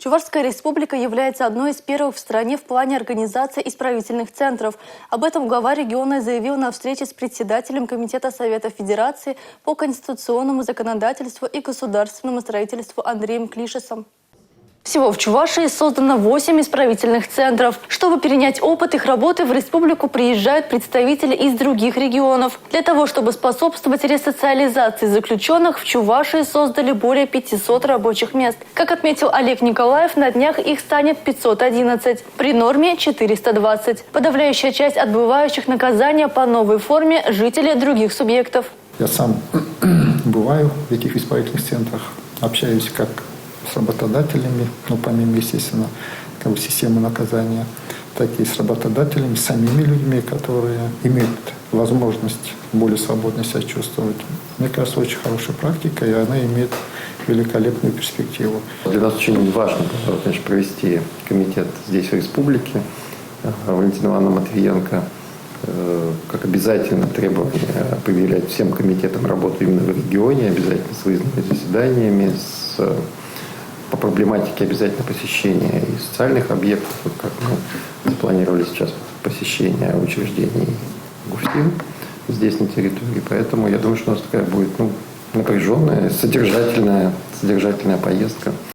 Чувашская республика является одной из первых в стране в плане организации исправительных центров. Об этом глава региона заявил на встрече с председателем Комитета Совета Федерации по конституционному законодательству и государственному строительству Андреем Клишесом. Всего в Чувашии создано 8 исправительных центров. Чтобы перенять опыт их работы, в республику приезжают представители из других регионов. Для того, чтобы способствовать ресоциализации заключенных, в Чувашии создали более 500 рабочих мест. Как отметил Олег Николаев, на днях их станет 511, при норме 420. Подавляющая часть отбывающих наказания по новой форме – жители других субъектов. Я сам бываю в этих исправительных центрах, общаюсь как с работодателями, помимо, естественно, системы наказания, так и с работодателями, с самими людьми, которые имеют возможность более свободно себя чувствовать. Мне кажется, очень хорошая практика, и она имеет великолепную перспективу. Для нас очень важно, конечно, провести комитет здесь, в республике. Валентина Ивановна Матвиенко как обязательно требование определять всем комитетам работу именно в регионе, обязательно с выездными заседаниями, по проблематике обязательно посещения и социальных объектов, как мы запланировали сейчас посещение учреждений ГУФСИН здесь на территории. Поэтому я думаю, что у нас такая будет напряженная, содержательная поездка.